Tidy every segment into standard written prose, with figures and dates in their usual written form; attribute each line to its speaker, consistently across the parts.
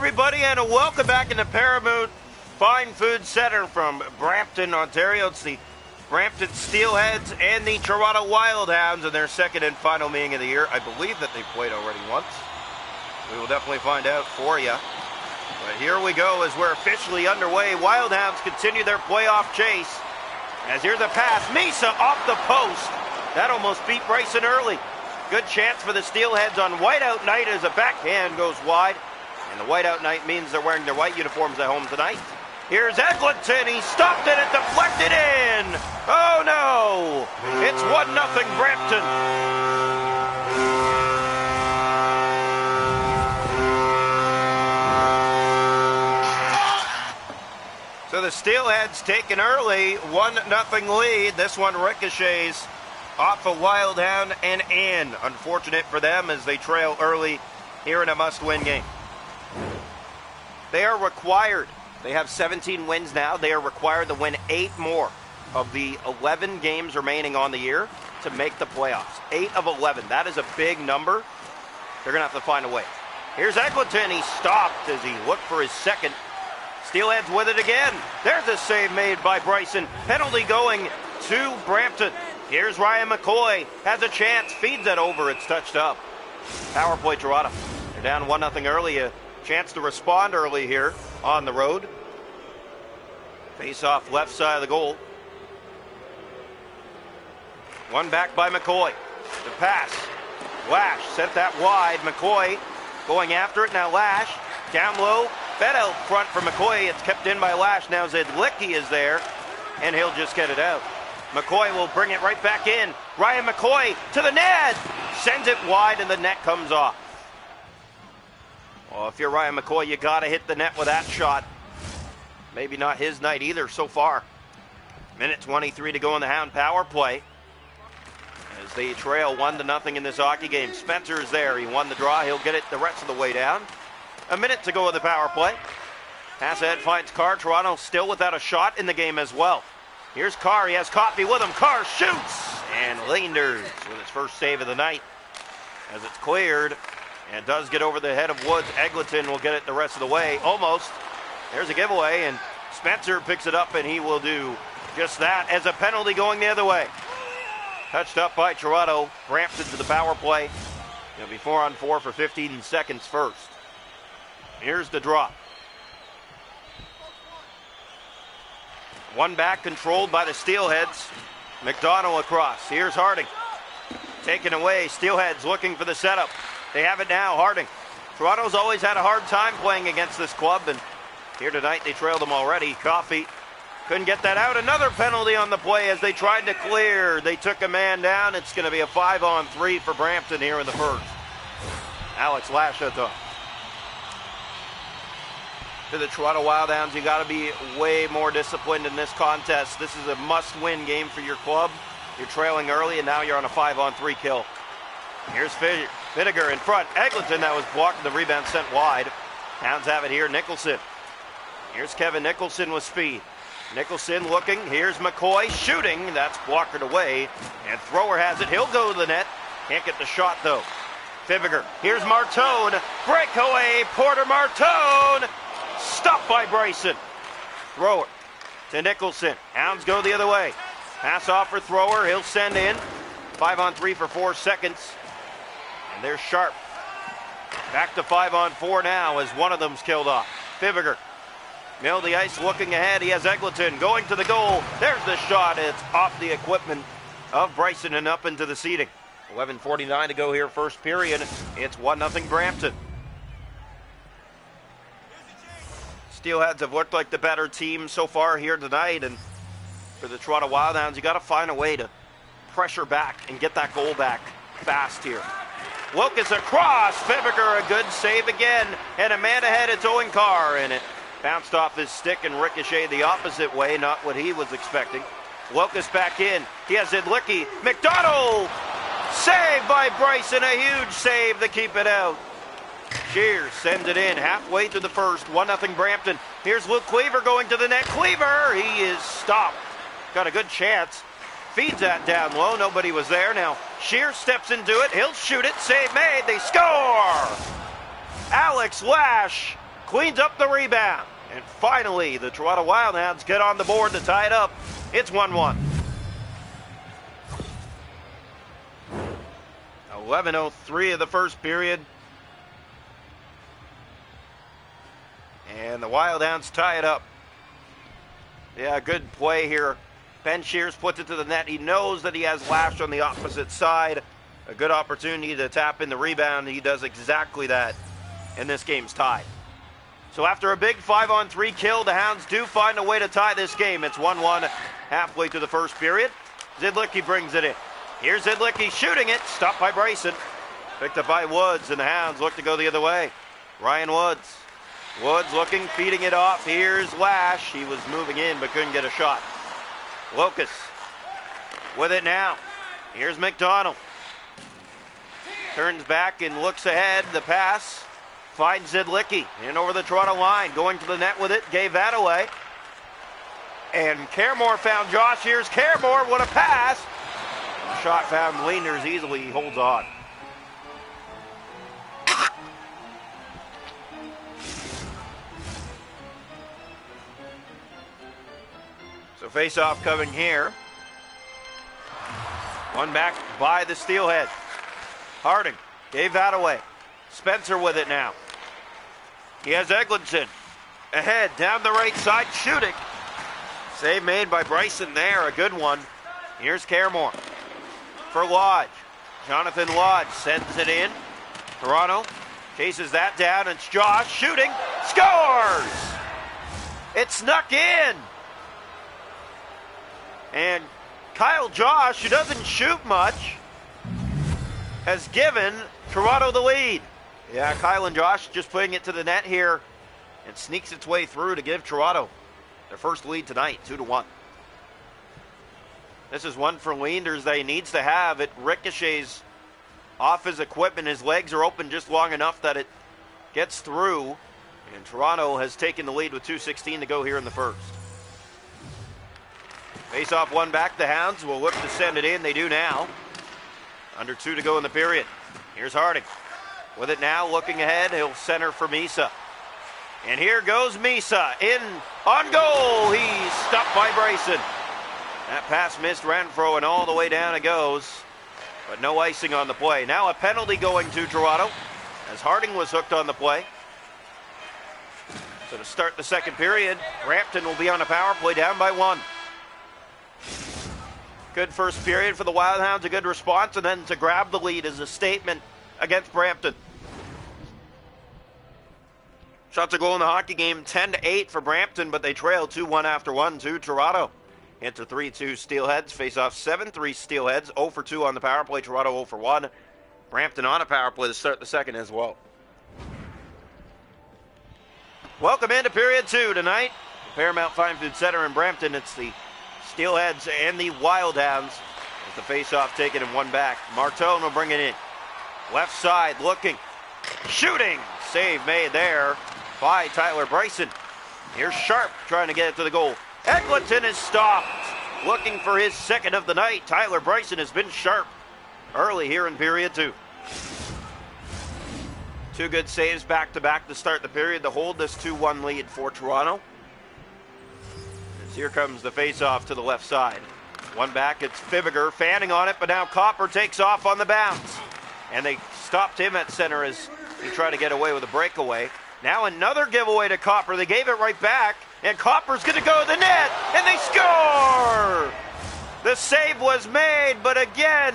Speaker 1: everybody, and welcome back into Paramount Fine Food Center from Brampton, Ontario. It's the Brampton Steelheads and the Toronto Hounds in their second and final meeting of the year. I believe that they've played already once. We will definitely find out for you. But here we go as we're officially underway. Hounds continue their playoff chase. As here's a pass. Misa off the post. That almost beat Bryson early. Good chance for the Steelheads on whiteout night as a backhand goes wide. And the whiteout night means they're wearing their white uniforms at home tonight. Here's Eglinton. He stopped it and deflected in. Oh no! It's 1-0 Brampton. So the Steelheads take an early 1-0 lead. This one ricochets off a Wildhound and in. Unfortunate for them as they trail early here in a must-win game. They are required. They have 17 wins now. They are required to win 8 more of the 11 games remaining on the year to make the playoffs. 8 of 11. That is a big number. They're going to have to find a way. Here's Eglinton. He stopped as he looked for his second. Steelheads with it again. There's a save made by Bryson. Penalty going to Brampton. Here's Ryan McCoy. Has a chance. Feeds it over. It's touched up. Power play Toronto. They're down 1-0 early. A chance to respond early here on the road. Face off left side of the goal. One back by McCoy. The pass. Lash sent that wide. McCoy going after it. Now Lash down low. Fed out front for McCoy. It's kept in by Lash. Now Zedlicki is there, and he'll just get it out. McCoy will bring it right back in. Ryan McCoy to the net. Sends it wide, and the net comes off. Well, if you're Ryan McCoy, you got to hit the net with that shot. Maybe not his night either so far. Minute 23 to go in the Hound power play. As they trail 1-0 in this hockey game. Spencer is there. He won the draw. He'll get it the rest of the way down. A minute to go in the power play. Pass ahead finds Carr. Toronto still without a shot in the game as well. Here's Carr. He has Coffey with him. Carr shoots. And Leenders with his first save of the night. As it's cleared. And does get over the head of Woods. Eglinton will get it the rest of the way. Almost. There's a giveaway. And Spencer picks it up and he will do just that as a penalty going the other way. Touched up by Toronto. Brampton to the power play. It'll be 4-on-4 for 15 seconds first. Here's the drop. One back controlled by the Steelheads. McDonald across. Here's Harding. Taken away. Steelheads looking for the setup. They have it now. Harding. Toronto's always had a hard time playing against this club, and here tonight they trailed them already. Coffey couldn't get that out. Another penalty on the play as they tried to clear. They took a man down. It's going to be a 5-on-3 for Brampton here in the first. Alex Lash at the to the Toronto Wildhounds. You got to be way more disciplined in this contest. This is a must-win game for your club. You're trailing early, and now you're on a 5-on-3 kill. Here's Fittiger in front. Eglinton, that was blocked. The rebound sent wide. Hounds have it here. Nicholson. Here's Kevin Nicholson with speed. Nicholson looking. Here's McCoy shooting. That's blocked away. And Thrower has it. He'll go to the net. Can't get the shot, though. Fittiger. Here's Martone. Breakaway. Porter Martone. Stopped by Bryson. Thrower to Nicholson. Hounds go the other way. Pass off for Thrower. He'll send in. 5-on-3 for 4 seconds. And there's Sharp. Back to 5-on-4 now as one of them's killed off. Fittiger. Middle of the ice looking ahead. He has Eglinton going to the goal. There's the shot. It's off the equipment of Bryson and up into the seating. 11:49 to go here first period. It's 1-0 Brampton. Steelheads have looked like the better team so far here tonight, and for the Toronto Wildhounds, you got to find a way to pressure back and get that goal back fast here. Wilkes across. Fittiger a good save again, and a man ahead. It's Owen Carr, and it bounced off his stick and ricocheted the opposite way, not what he was expecting. Wilkes back in. He has Zedlicki. McDonald! Saved by Bryson. A huge save to keep it out. Shears sends it in halfway through the first. 1-0 Brampton. Here's Luke Cleaver going to the net. Cleaver, he is stopped. Got a good chance. Feeds that down low. Nobody was there. Now Shears steps into it. He'll shoot it. Save made. They score. Alex Lash cleans up the rebound. And finally, the Toronto Wildhounds get on the board to tie it up. It's 1-1. 11:03 of the first period. And the Wildhounds tie it up. Yeah, good play here. Ben Shears puts it to the net. He knows that he has Lash on the opposite side. A good opportunity to tap in the rebound. He does exactly that. And this game's tied. So after a big 5-on-3 kill, the Hounds do find a way to tie this game. It's 1-1 halfway through the first period. Zidlicki brings it in. Here's Zidlicki shooting it. Stopped by Bryson. Picked up by Woods, and the Hounds look to go the other way. Ryan Woods. Woods looking, feeding it off. Here's Lash. He was moving in but couldn't get a shot. Locus with it now. Here's McDonald. Turns back and looks ahead. The pass finds Zidlicki in over the Toronto line. Going to the net with it. Gave that away. And Caremore found Josh. Here's Caremore. What a pass. The shot found Leenders easily. He holds on. So face-off coming here. One back by the Steelheads. Harding gave that away. Spencer with it now. He has Eglinton ahead down the right side shooting. Save made by Bryson there, a good one. Here's Caremore for Lodge. Jonathan Lodge sends it in. Toronto chases that down. It's Josh shooting. Scores! It snuck in. And Kyle Josh, who doesn't shoot much, has given Toronto the lead. Yeah, Kyle and Josh just putting it to the net here and sneaks its way through to give Toronto their first lead tonight, 2-1. This is one for Leenders that he needs to have. It ricochets off his equipment. His legs are open just long enough that it gets through. And Toronto has taken the lead with 2:16 to go here in the first. Face off one back. The Hounds will look to send it in. They do now. Under 2 to go in the period. Here's Harding. With it now, looking ahead. He'll center for Misa. And here goes Misa. In on goal. He's stopped by Bryson. That pass missed Renfro, and all the way down it goes. But no icing on the play. Now a penalty going to Toronto, as Harding was hooked on the play. So to start the second period, Brampton will be on a power play down by 1. Good first period for the Wildhounds, a good response, and then to grab the lead is a statement against Brampton. Shots a goal in the hockey game, 10-8 for Brampton, but they trail 2-1 after 1 to Toronto. Into 3-2 Steelheads, face off 7-3 Steelheads, 0 for 2 on the power play, Toronto 0 for 1. Brampton on a power play to start the second as well. Welcome into period 2 tonight. Paramount Fine Food Center in Brampton. It's the Steelheads and the Wildhounds with the face-off taken in one back. Martone will bring it in. Left side looking. Shooting. Save made there by Tyler Bryson. Here's Sharp trying to get it to the goal. Eglinton is stopped. Looking for his second of the night. Tyler Bryson has been sharp early here in period 2. Two good saves back-to-back to start the period to hold this 2-1 lead for Toronto. Here comes the face-off to the left side. One back, it's Fibiger fanning on it, but now Copper takes off on the bounce. And they stopped him at center as he tried to get away with a breakaway. Now another giveaway to Copper. They gave it right back, and Copper's going to go to the net, and they score! The save was made, but again,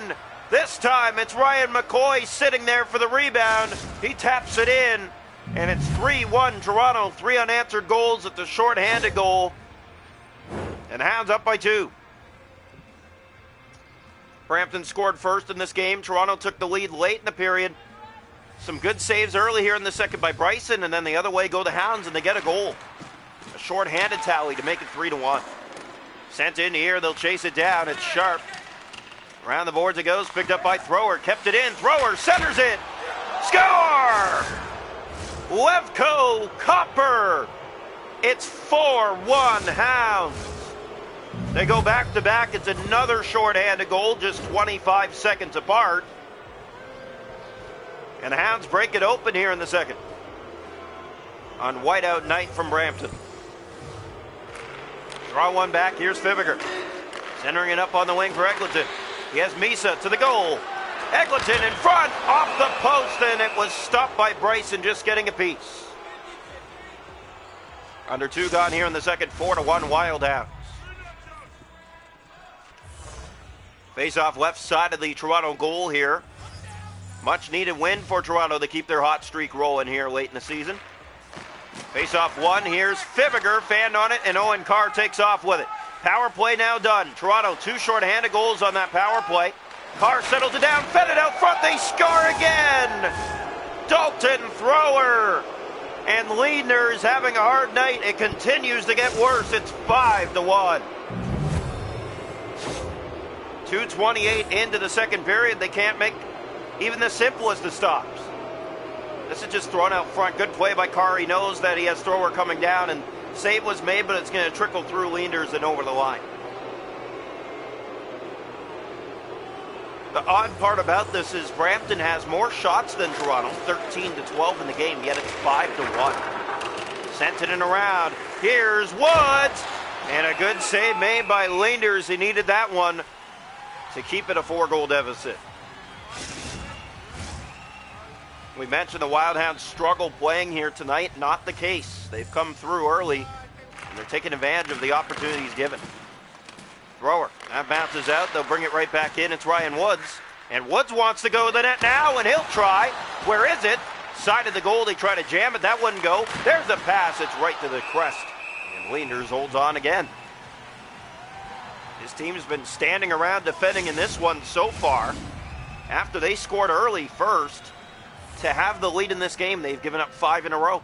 Speaker 1: this time it's Ryan McCoy sitting there for the rebound. He taps it in, and it's 3-1 Toronto. 3 unanswered goals at the short-handed goal. And Hounds up by 2. Brampton scored first in this game. Toronto took the lead late in the period. Some good saves early here in the second by Bryson, and then the other way go the Hounds, and they get a goal. A short-handed tally to make it 3-1. Sent in here, they'll chase it down. It's Sharp. Around the boards it goes, picked up by Thrower. Kept it in, Thrower centers it. Score! Levko Copper. It's 4-1 Hounds. They go back-to-back. It's another short-handed goal, just 25 seconds apart. And the Hounds break it open here in the second. on whiteout night from Brampton. Draw one back, here's Fibiger. Centering it up on the wing for Eglinton. He has Misa to the goal. Eglinton in front, off the post, and it was stopped by Bryson, just getting a piece. Under 2 gone here in the second, 4-1 Wild Hounds. Face off left side of the Toronto goal here. Much needed win for Toronto to keep their hot streak rolling here late in the season. Face off one, here's Fibiger, fanned on it, and Owen Carr takes off with it. Power play now done. Toronto 2 short-handed goals on that power play. Carr settles it down, fed it out front, they score again! Dalton thrower! And Leadner's having a hard night. It continues to get worse. It's 5-1. 2:28 into the second period. They can't make even the simplest of stops. This is just thrown out front. Good play by Carr. He knows that he has thrower coming down, and save was made, but it's going to trickle through Leadner's and over the line. The odd part about this is Brampton has more shots than Toronto, 13-12 in the game, yet it's 5-1. Sent it in around. Here's Woods, and a good save made by Leanders. He needed that one to keep it a 4-goal deficit. We mentioned the Wildhounds struggle playing here tonight. Not the case. They've come through early, and they're taking advantage of the opportunities given. Thrower, that bounces out. They'll bring it right back in. It's Ryan Woods. And Woods wants to go to the net now, and he'll try. Where is it? Side of the goal. They try to jam it. That wouldn't go. There's the pass. It's right to the crest. And Leanders holds on again. His team's been standing around defending in this one so far. After they scored early first, to have the lead in this game, they've given up 5 in a row.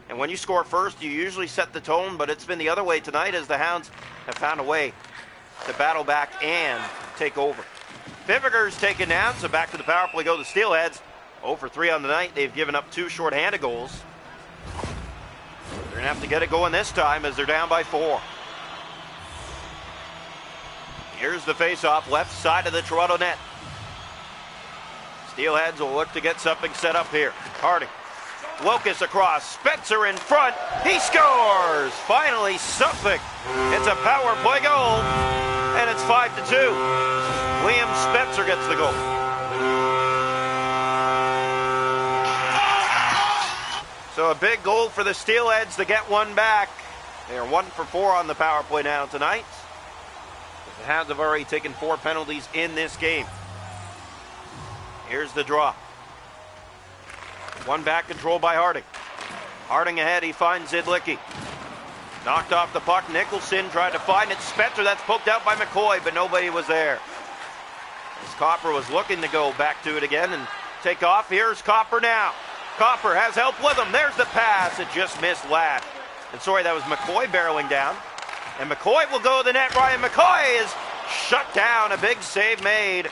Speaker 1: And when you score first, you usually set the tone, but it's been the other way tonight as the Hounds have found a way to battle back and take over. Fibiger's taken down, so back to the power play go the Steelheads. 0 for 3 on the night. They've given up 2 short-handed goals. They're going to have to get it going this time as they're down by 4. Here's the face-off, left side of the Toronto net. Steelheads will look to get something set up here. Harding. Wilkes across, Spencer in front, he scores! Finally something. It's a power play goal, and it's 5-2. Liam Spencer gets the goal. So a big goal for the Steelheads to get one back. They are 1 for 4 on the power play now tonight. The Hounds have already taken 4 penalties in this game. Here's the draw. One back control by Harding. Harding ahead, he finds Zidlicki. Knocked off the puck, Nicholson tried to find it. Spencer, that's poked out by McCoy, but nobody was there. As Copper was looking to go back to it again and take off, here's Copper now. Copper has help with him, there's the pass, it just missed Ladd. And sorry, that was McCoy barreling down. And McCoy will go to the net, Ryan McCoy is shut down, a big save made.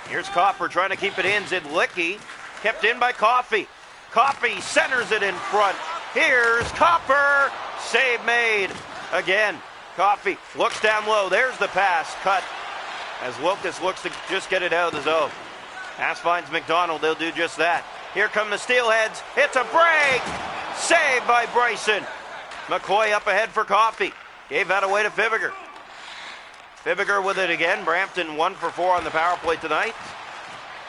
Speaker 1: Here's Copper trying to keep it in, Zidlicki. Kept in by Coffey. Coffey centers it in front. Here's Copper. Save made. Again, Coffey looks down low. There's the pass. Cut as Wilkes looks to just get it out of the zone. Pass finds McDonald. They'll do just that. Here come the Steelheads. It's a break. Saved by Bryson. McCoy up ahead for Coffey. Gave that away to Fibiger. Fibiger with it again. Brampton 1 for 4 on the power play tonight.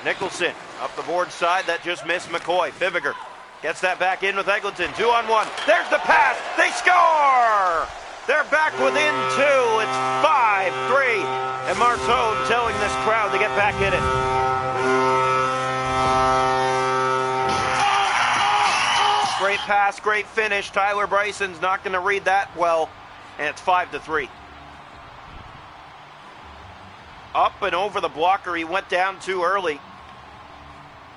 Speaker 1: Nicholson up the board side, that just missed McCoy. Fibiger gets that back in with Eglinton, 2-on-1. There's the pass, they score! They're back within 2, it's 5-3. And Martone telling this crowd to get back in it. Great pass, great finish. Tyler Bryson's not going to read that well, and it's 5-3. Up and over the blocker, he went down too early.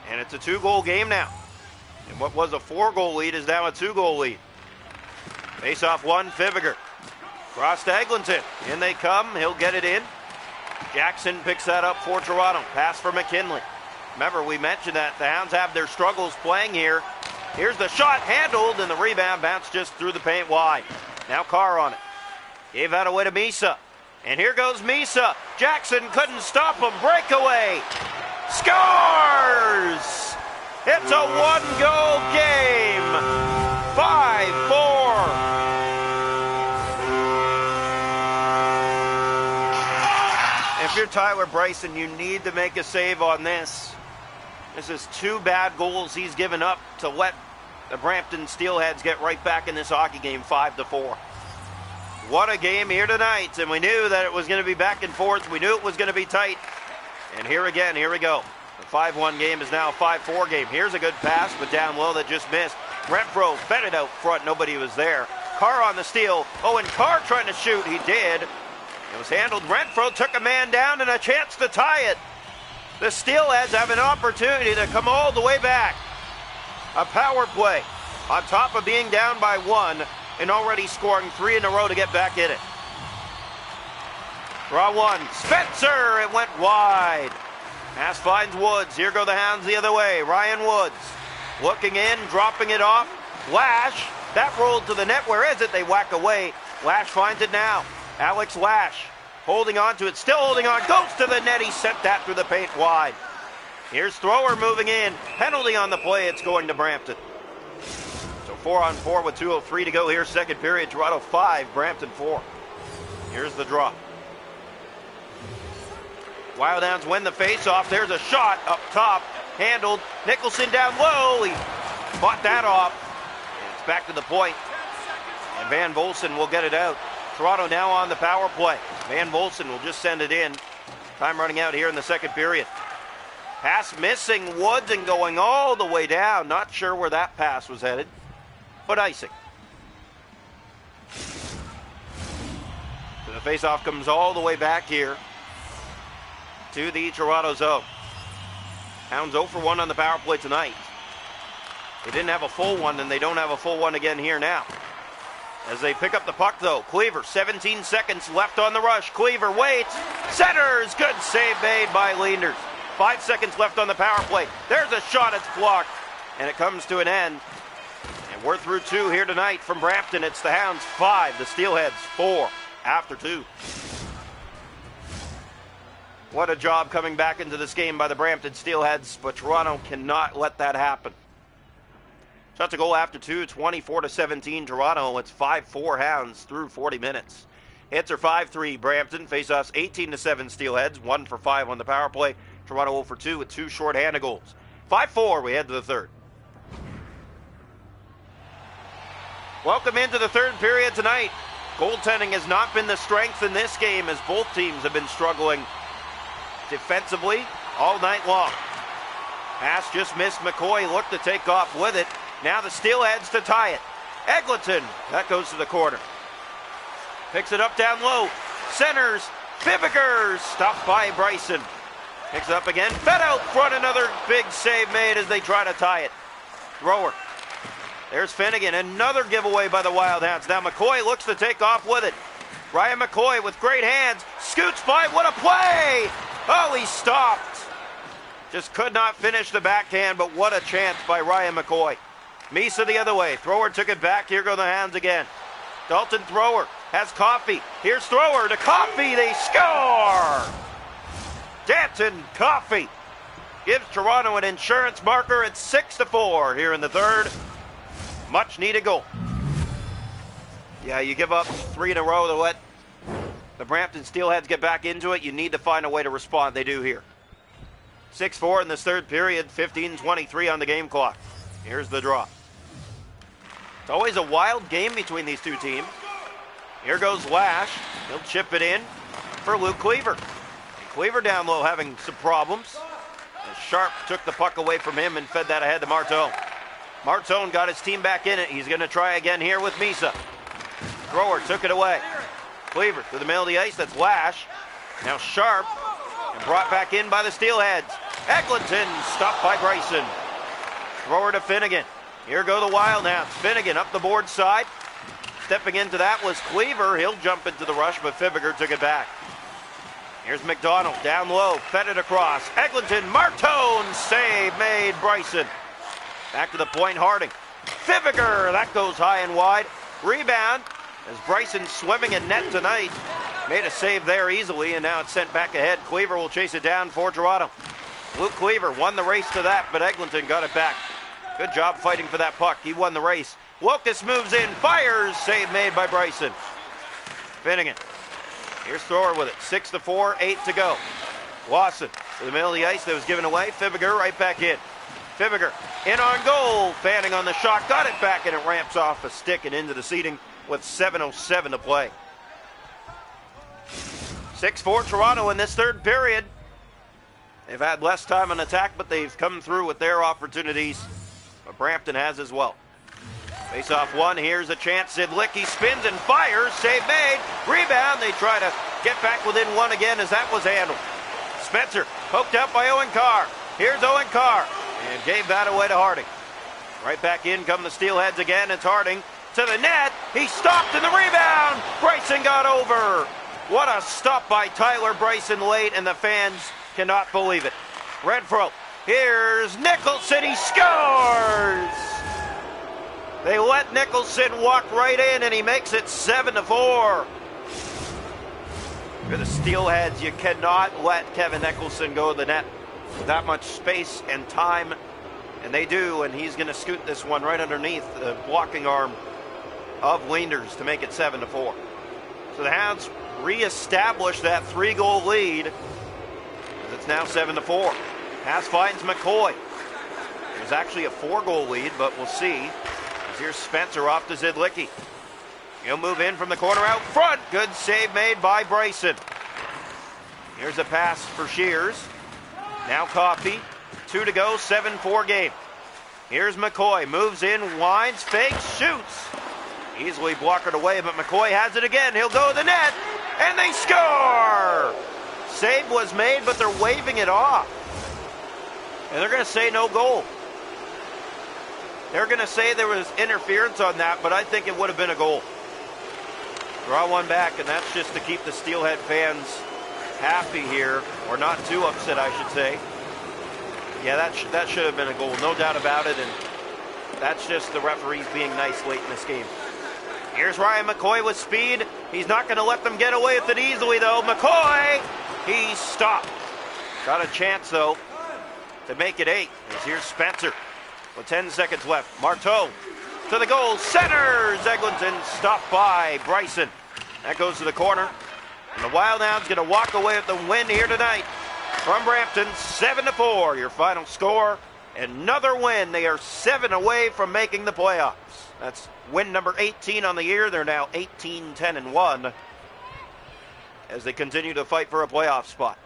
Speaker 1: And it's a 2-goal game now. And what was a 4-goal lead is now a 2-goal lead. Face off one, Fibiger. Cross to Eglinton. In they come, he'll get it in. Jackson picks that up for Toronto. Pass for McKinley. Remember, we mentioned that the Hounds have their struggles playing here. Here's the shot, handled, and the rebound bounced just through the paint wide. Now Carr on it. Gave that away to Misa. And here goes Misa. Jackson couldn't stop him. Breakaway. Scores! It's a 1-goal game. 5-4. If you're Tyler Bryson, you need to make a save on this. This is 2 bad goals he's given up to let the Brampton Steelheads get right back in this hockey game, 5-4. What a game here tonight, and we knew that it was going to be back and forth. We knew it was going to be tight. And here again, here we go. The 5-1 game is now a 5-4 game. Here's a good pass, but down low that just missed. Renfro fed it out front. Nobody was there. Carr on the steal. Oh, and Carr trying to shoot. He did. It was handled. Renfro took a man down and a chance to tie it. The Steelheads have an opportunity to come all the way back. A power play on top of being down by 1 and already scoring 3 in a row to get back in it. Draw 1. Spencer. It went wide. Pass finds Woods. Here go the Hounds the other way. Ryan Woods looking in, dropping it off. Lash. That rolled to the net. Where is it? They whack away. Lash finds it now. Alex Lash holding on to it. Still holding on. Goes to the net. He sent that through the paint wide. Here's Thrower moving in. Penalty on the play. It's going to Brampton. So 4-on-4 with 2:03 to go here. Second period. Toronto 5, Brampton 4. Here's the draw. Wildhounds win the face-off. There's a shot up top. Handled. Nicholson down low. He fought that off. And it's back to the point. And Van Volsen will get it out. Toronto now on the power play. Van Volsen will just send it in. Time running out here in the second period. Pass missing. Woods and going all the way down. Not sure where that pass was headed, but icing. So the face-off comes all the way back here to the Toronto zone. Hounds 0 for 1 on the power play tonight. They didn't have a full one, and they don't have a full one again here now. As they pick up the puck, though, Cleaver, 17 seconds left on the rush. Cleaver waits, centers, good save made by Leenders. 5 seconds left on the power play. There's a shot, it's blocked, and it comes to an end. And we're through 2 here tonight from Brampton. It's the Hounds 5, the Steelheads 4 after 2. What a job coming back into this game by the Brampton Steelheads, but Toronto cannot let that happen. Shots a goal after 2, 24-17 Toronto. It's 5-4 Hounds through 40 minutes. Hits are 5-3 Brampton. Face-offs 18-7 Steelheads. 1 for 5 on the power play. Toronto 0 for 2 with 2 short-handed goals. 5-4, we head to the third. Welcome into the third period tonight. Goaltending has not been the strength in this game as both teams have been struggling defensively all night long. Pass just missed. McCoy looked to take off with it. Now the Steelheads to tie it. Eglinton, that goes to the corner. Picks it up down low. Centers. Fibiger, stopped by Bryson. Picks it up again. Fed out front. Another big save made as they try to tie it. Thrower. There's Finnegan. Another giveaway by the Wildhounds. Now McCoy looks to take off with it. Ryan McCoy with great hands. Scoots by. What a play! Oh, he stopped. Just could not finish the backhand, but what a chance by Ryan McCoy. Misa the other way. Thrower took it back. Here go the Hounds again. Dalton Thrower has Coffey. Here's Thrower to Coffey. They score! Danton Coffey gives Toronto an insurance marker at 6-4 here in the third. Much needed goal. Yeah, you give up 3 in a row to let the Brampton Steelheads get back into it. You need to find a way to respond. They do here. 6-4 in this third period. 15:23 on the game clock. Here's the draw. It's always a wild game between these two teams. Here goes Lash. He'll chip it in for Luke Cleaver. And Cleaver down low having some problems. And Sharp took the puck away from him and fed that ahead to Martone. Martone got his team back in it. He's going to try again here with Misa. Thrower took it away. Cleaver to the middle of the ice. That's Lash. Now Sharp. And brought back in by the Steelheads. Eglinton stopped by Bryson. Thrower to Finnegan. Here go the Wildhounds. Finnegan up the board side. Stepping into that was Cleaver. He'll jump into the rush, but Fibiger took it back. Here's McDonald down low. Fed it across. Eglinton. Martone. Save made. Bryson. Back to the point. Harding. Fibiger. That goes high and wide. Rebound. As Bryson swimming in net tonight. Made a save there easily, and now it's sent back ahead. Cleaver will chase it down for Toronto. Luke Cleaver won the race to that, but Eglinton got it back. Good job fighting for that puck. He won the race. Wilkes moves in, fires, save made by Bryson. Finnegan, here's Thrower with it, 6-4, 8 to go. Lawson to the middle of the ice, that was given away. Fibiger right back in. Fibiger in on goal, Fanning on the shot, got it back, and it ramps off a stick and into the seating with 7:07 to play. 6-4 Toronto in this third period. They've had less time on attack, but they've come through with their opportunities. But Brampton has as well. Face off one, here's a chance. Zidlicki spins and fires, save made. Rebound, they try to get back within one again as that was handled. Spencer poked out by Owen Carr. Here's Owen Carr, and gave that away to Harding. Right back in come the Steelheads again. It's Harding to the net. He stopped in the rebound. Bryson got over. What a stop by Tyler Bryson late, and the fans cannot believe it. Renfro, here's Nicholson, he scores! They let Nicholson walk right in, and he makes it 7-4. For the Steelheads, you cannot let Kevin Nicholson go to the net with that much space and time, and they do, and he's going to scoot this one right underneath the blocking arm of Leanders to make it 7-4. So the Hounds re-establish that 3-goal lead, as it's now 7-4. Pass finds McCoy. There's actually a 4-goal lead, but we'll see. As here's Spencer off to Zidlicki. He'll move in from the corner out front. Good save made by Bryson. Here's a pass for Shears. Now Coffey. 2 to go, 7-4 game. Here's McCoy. Moves in, winds, fakes, shoots. Easily blockered away, but McCoy has it again. He'll go to the net, and they score! Save was made, but they're waving it off. And they're going to say no goal. They're going to say there was interference on that, but I think it would have been a goal. Draw one back, and that's just to keep the Steelhead fans happy here, or not too upset, I should say. Yeah, that should have been a goal, no doubt about it, and that's just the referees being nice late in this game. Here's Ryan McCoy with speed. He's not going to let them get away with it easily, though. McCoy, he stopped. Got a chance, though, to make it 8. As here's Spencer with 10 seconds left. Marteau to the goal. Centers. Eglinton stopped by Bryson. That goes to the corner. And the Wild Hounds going to walk away with the win here tonight. From Brampton, 7-4, your final score. Another win. They are 7 away from making the playoffs. That's win number 18 on the year. They're now 18-10-1 as they continue to fight for a playoff spot.